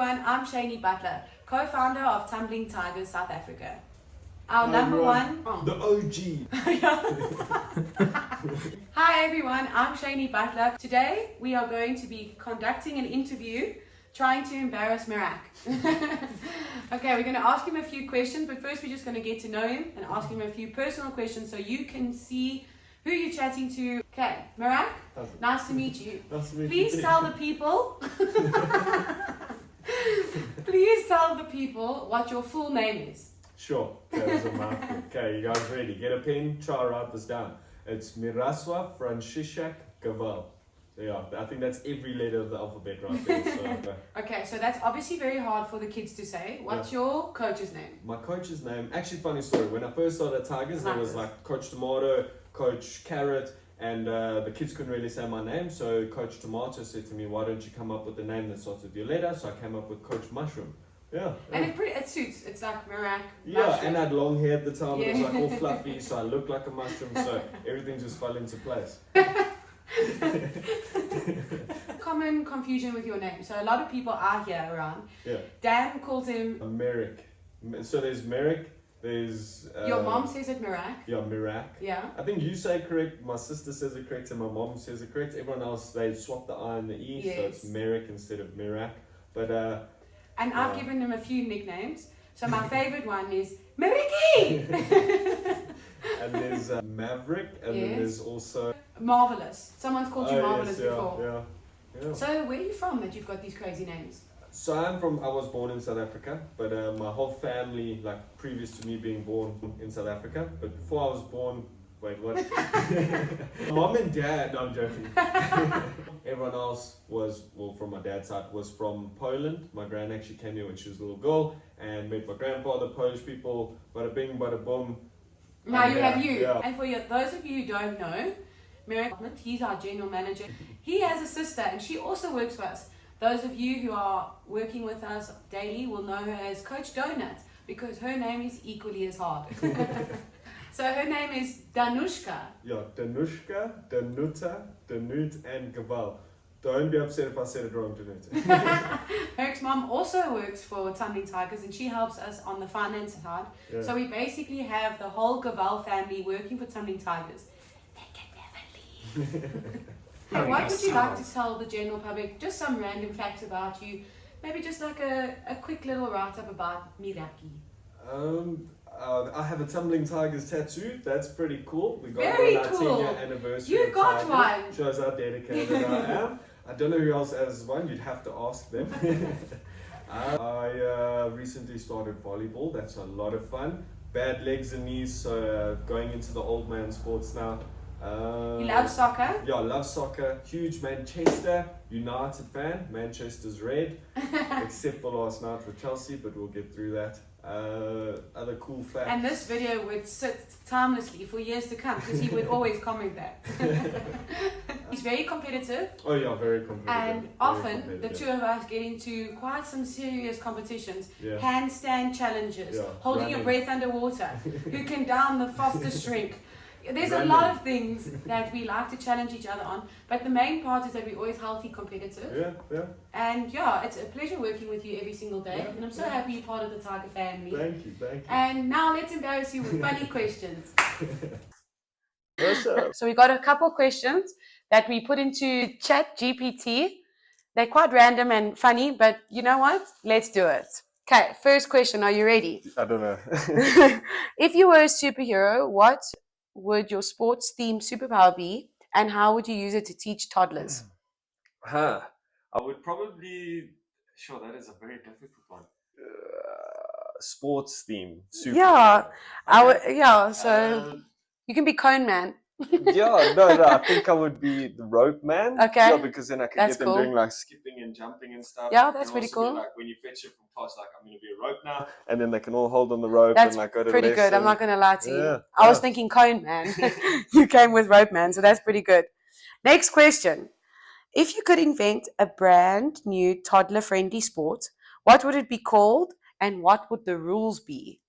everyone, I'm Shani Butler, co-founder of Tumbling Tigerz South Africa. Our number one... The OG. Hi everyone, I'm Shani Butler. Today we are going to be conducting an interview trying to embarrass Mirak. Okay, we're going to ask him a few questions, but first we're just going to get to know him and ask him a few personal questions so you can see who you're chatting to. Okay, Mirak, nice to meet you. Nice to meet Please you. tell the people... Please tell the people what your full name is. Sure. Okay, you guys ready? Get a pen, try to write this down. It's Miraswa Franciszek Gaval. Yeah, I think that's every letter of the alphabet right there. So, Okay, so that's obviously very hard for the kids to say. What's your coach's name? my coach's name, actually funny story, when I first started at Tigers, there was like Coach Tomato, Coach Carrot, and the kids couldn't really say my name, so Coach Tomato said to me, why don't you come up with a name that starts with your letter? So I came up with Coach Mushroom. Yeah. And it suits. It's like Mirak. Yeah, mushroom. and I had long hair at the time. Yeah. It was like all fluffy, so I looked like a mushroom, so everything just fell into place. Common confusion with your name. So a lot of people are here around. Yeah. Dan calls him... Merrick. So there's Merrick, there's... your mom says it Mirak. Yeah, Mirak. Yeah. I think you say it correct, my sister says it correct, and my mom says it correct. Everyone else, they swap the I and the E, so it's Merrick instead of Mirak. But, and I've given him a few nicknames. So my favorite one is Meriki! and there's Maverick, and then there's also... Marvelous. Someone's called you Marvelous yes, before. Yeah. So where are you from that you've got these crazy names? So I was born in South Africa, but my whole family, like previous to me being born in South Africa, but before I was born, wait, what? Mom and dad, no, I'm joking. Everyone else was, well, from my dad's side, was from Poland. My gran actually came here when she was a little girl and met my grandfather, Polish people, bada bing, bada boom. Now you have you. Yeah. And for those of you who don't know, Merrick, he's our general manager. He has a sister and she also works for us. Those of you who are working with us daily will know her as Coach Donut because her name is equally as hard. So her name is Danushka. Yeah, Danushka, Danuta, Danut, and Gaval. Don't be upset if I said it wrong, Danut. Herc's mom also works for Tumbling Tigerz and she helps us on the finance side. Yeah. So we basically have the whole Gaval family working for Tumbling Tigerz. They can never leave. Hey, what would you like to tell the general public? Just some random facts about you. Maybe just like a quick little write-up about Miraki. I have a Tumbling Tigerz tattoo. That's pretty cool. We got Very it on our cool. 10-year anniversary. You got Tiger. one. Shows how dedicated I am. I don't know who else has one. You'd have to ask them. I recently started volleyball. That's a lot of fun. Bad legs and knees, so going into the old man sports now. You love soccer? Yeah, I love soccer. Huge Manchester United fan. Manchester's red. Except for last night with Chelsea, but we'll get through that. Other cool facts. And this video would sit timelessly for years to come because he would always comment that. He's very competitive. Oh yeah, very competitive. And often the two of us get into quite some serious competitions. Handstand challenges, holding your breath underwater, who can down the fastest shrink. There's a lot of things that we like to challenge each other on, but the main part is that we're always healthy, competitive. Yeah. And it's a pleasure working with you every single day, and I'm so happy you're part of the Tiger family. Thank you. And now let's embarrass you with funny questions. What's up? So we got a couple questions that we put into ChatGPT. They're quite random and funny, but you know what? Let's do it. Okay, first question. Are you ready? I don't know. If you were a superhero, what would your sports themed superpower be, and how would you use it to teach toddlers? I would probably... Sure, that is a very difficult one. Sports theme. Yeah, I would. Yeah, so you can be Cone Man. I think I would be the rope man. Okay. Yeah, because then I can get them cool. doing like skipping and jumping and stuff. Yeah, that's and pretty also be cool. like when you fetch it from class, like I'm going to be a rope now, and then they can all hold on the rope That's and like go to pretty lesson. good. I'm not going to lie to you. Yeah, I was thinking Cone Man. You came with Rope Man, so that's pretty good. Next question. If you could invent a brand new toddler-friendly sport, what would it be called, and what would the rules be?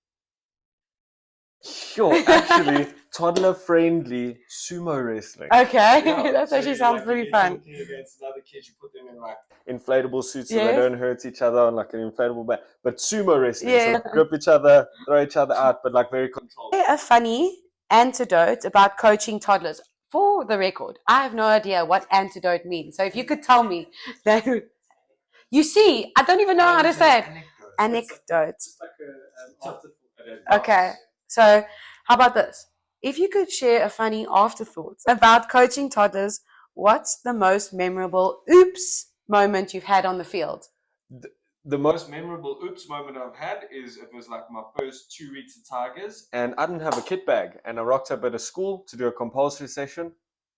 Sure, actually, toddler-friendly sumo wrestling. Okay, Yeah, that so actually you, sounds like, pretty you get fun. competing against another kid, you put them in like inflatable suits so they Yes. don't hurt each other on like an inflatable bat. But sumo wrestling, so Yeah. like, grip each other, throw each other out, but like very controlled. A funny antidote about coaching toddlers. For the record, I have no idea what antidote means. So if you could tell me that, you see, I don't even know how to say it. Anecdote. Just like an afterthought. Okay, so how about this? If you could share a funny afterthought about coaching toddlers, what's the most memorable oops moment you've had on the field? The most memorable oops moment I've had is it was like my first 2 weeks at Tigers, and I didn't have a kit bag, and I rocked up at a school to do a compulsory session.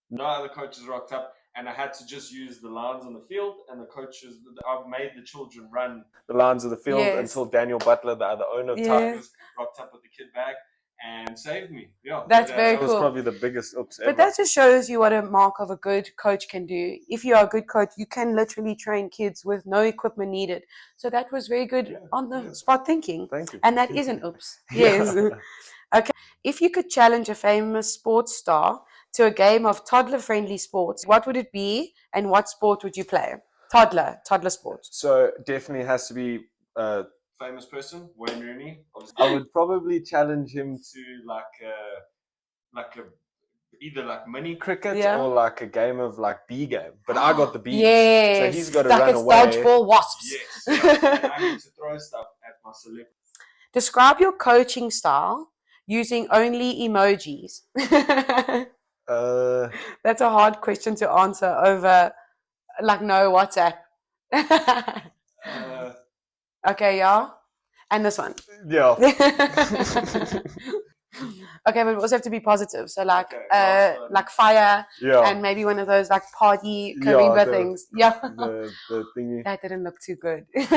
No other coaches rocked up, and I had to just use the lines on the field, and the coaches, I've made the children run the lines of the field until Daniel Butler, the other owner of Tigers, rocked up with the kit bag and saved me. Yeah, That's very that was cool. probably the biggest oops ever. But that just shows you what a mark of a good coach can do. If you are a good coach, you can literally train kids with no equipment needed. So that was very good on the spot thinking. Thank you. And that is an oops. Yes. Okay. If you could challenge a famous sports star to a game of toddler-friendly sports, what would it be and what sport would you play? Toddler sports. So definitely has to be a famous person, Wayne Rooney. I would probably challenge him to like a either like mini cricket or like a game of like B game. But I got the B's. Yes. So he's got to like run it's away. Dodgeball wasps. Yes. Yeah. And I need to throw stuff at my celebrity. Describe your coaching style using only emojis. That's a hard question to answer over like no WhatsApp. Okay, yeah. And this one. Yeah. Okay, but we also have to be positive. So like like fire and maybe one of those like party karimba things. Yeah. The thingy. That didn't look too good. He's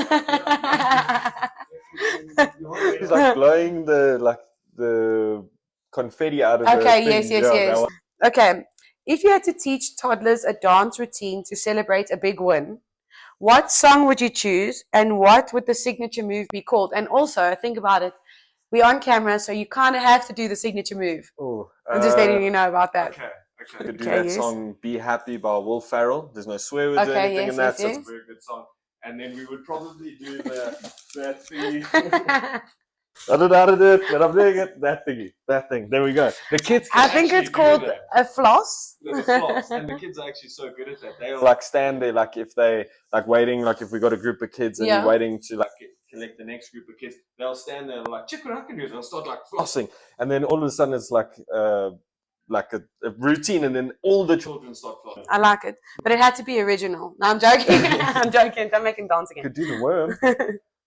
like blowing the confetti out of the Okay, thing. yes. Okay. If you had to teach toddlers a dance routine to celebrate a big win, what song would you choose and what would the signature move be called? And also, think about it. We're on camera, so you kind of have to do the signature move. I'm just letting you know about that. Okay. You could do that song Be Happy by Will Ferrell. There's no swear words or anything in that, so it's a very good song. And then we would probably do that thingy. I don't know how to do it, but I'm doing it. That thingy. That thing. There we go. The kids can I think it's called a floss. The floss. And the kids are actually so good at that. They'll like stand there, like if they like waiting, like if we got a group of kids and you're waiting to like collect the next group of kids, they'll stand there and like, check what I can do. They'll start like flossing. And then all of a sudden it's like a routine, and then all the children start flossing. I like it. But it had to be original. No, I'm joking. I'm joking. Don't make him dance again. Could do the worm.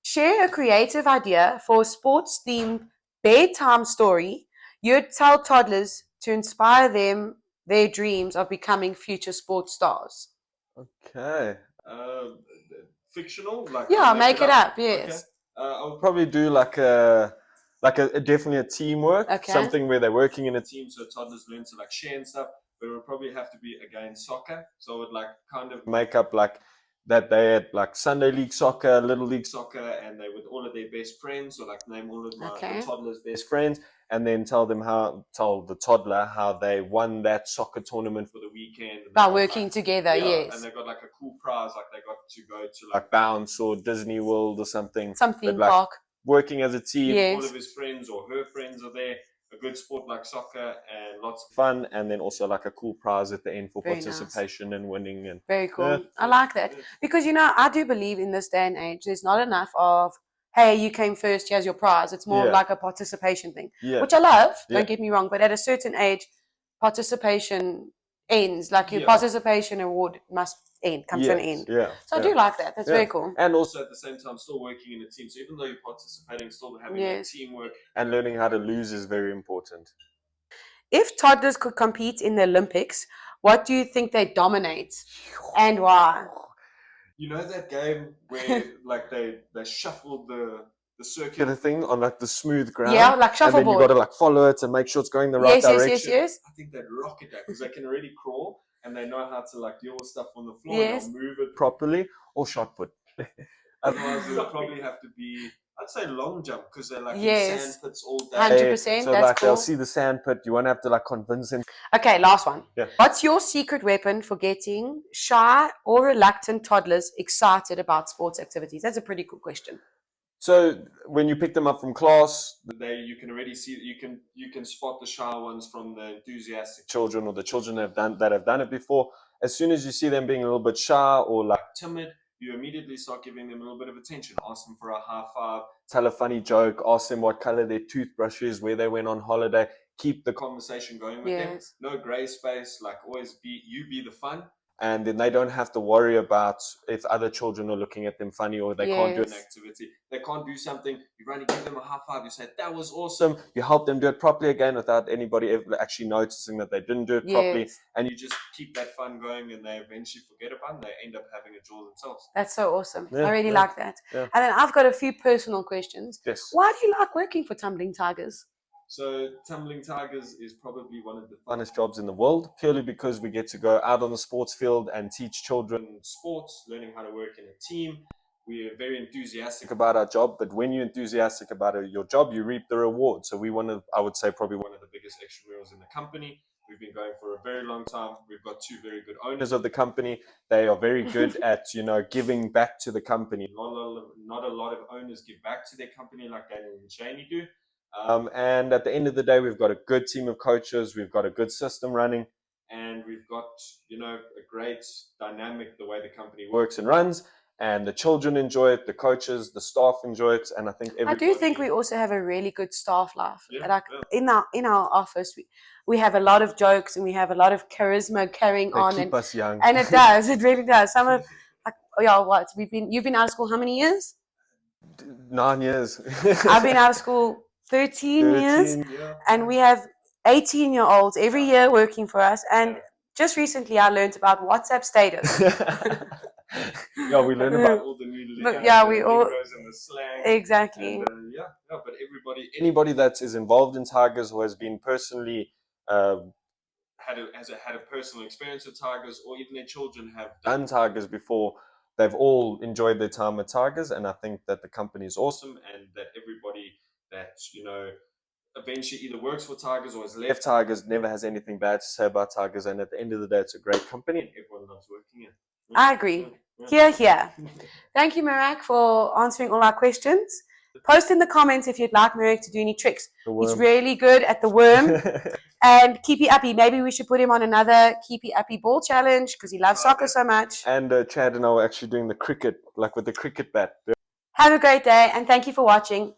Share a creative idea for a sports-themed bedtime story you'd tell toddlers to inspire them, their dreams of becoming future sports stars. Okay. Fictional? Make it up, yes. Okay. I would probably do like a definitely a teamwork. Okay. Something where they're working in a team so toddlers learn to like share and stuff. But it would probably have to be again soccer. So I would like kind of make up like that they had like Sunday league soccer, little league soccer, and they with all of their best friends, so like name all of my the toddlers' best friends, and then tell the toddler how they won that soccer tournament for the weekend by working together. Yes, and they got like a cool prize, like they got to go to like Bounce or Disney World or something, theme park, working as a team. Yes. All of his friends or her friends are there. A good sport like soccer and lots of fun, and then also like a cool prize at the end for participation and winning. And very cool. I like that because I do believe in this day and age there's not enough of hey, you came first, here's your prize. It's more like a participation thing, which I love. Don't get me wrong, but at a certain age, participation ends. Like your participation award must come to an end. So I do like that. That's very cool. And also at the same time, still working in a team. So even though you're participating, still having that teamwork and learning how to lose is very important. If toddlers could compete in the Olympics, what do you think they dominate and why? You know that game where like they shuffle the circular thing on like the smooth ground? Yeah, like shuffleboard. And then you got to like follow it and make sure it's going the right direction. Yes. I think they'd rock at that because they can already crawl and they know how to like deal with stuff on the floor and they'll move it properly or shot put. Otherwise, it would probably have to be I'd say long jump because they're like Yes. in sand pits all day. 100%. So That's like cool. they'll see the sand pit. You won't have to like convince them. Okay, last one. Yeah. What's your secret weapon for getting shy or reluctant toddlers excited about sports activities? That's a pretty cool question. So when you pick them up from class, you can already see you can spot the shy ones from the enthusiastic children or the children that have done it before. As soon as you see them being a little bit shy or like timid, you immediately start giving them a little bit of attention. Ask them for a high five, tell a funny joke, ask them what color their toothbrush is, where they went on holiday. Keep the conversation going with them. No gray space, like always be the fun. And then they don't have to worry about if other children are looking at them funny or they can't do an activity. They can't do something. You run and give them a high five. You say, that was awesome. You help them do it properly again without anybody ever actually noticing that they didn't do it properly. And you just keep that fun going and they eventually forget about it and they end up having a jaw themselves. That's so awesome. I really like that. And then I've got a few personal questions. Yes. Why do you like working for Tumbling Tigerz? So Tumbling Tigerz is probably one of the funnest jobs in the world, purely because we get to go out on the sports field and teach children sports, learning how to work in a team. We are very enthusiastic about our job, but when you're enthusiastic about your job, you reap the reward. So I would say probably one of the biggest extramurals in the company. We've been going for a very long time. We've got two very good owners of the company. They are very good at, giving back to the company. Not a lot of owners give back to their company like Daniel and Shani do. And at the end of the day, we've got a good team of coaches, we've got a good system running, and we've got, a great dynamic, the way the company works and runs, and the children enjoy it, the coaches, the staff enjoy it, and I think everybody... I do think we also have a really good staff life. In our office, we have a lot of jokes and we have a lot of charisma carrying on. Keep us young. And it does, it really does. Some of, you've been out of school how many years? 9 years. I've been out of school 13 years, and we have 18-year-olds every year working for us. And just recently I learned about WhatsApp status. We learn about all the new lingos and the slang. Exactly. And, but anybody that is involved in Tigerz or has been personally had a personal experience with Tigerz, or even their children have done Tigerz before, they've all enjoyed their time at Tigerz, and I think that the company is awesome, and that everybody that eventually either works for Tigerz or has left Tigerz never has anything bad to say about Tigerz. And at the end of the day, it's a great company and everyone loves working in. I agree. Here. Thank you, Merak, for answering all our questions. Post in the comments if you'd like Merak to do any tricks. He's really good at the worm. And Keepy Uppy, maybe we should put him on another Keepy Uppy ball challenge because he loves soccer so much. And Chad and I were actually doing the cricket, like with the cricket bat. Have a great day and thank you for watching.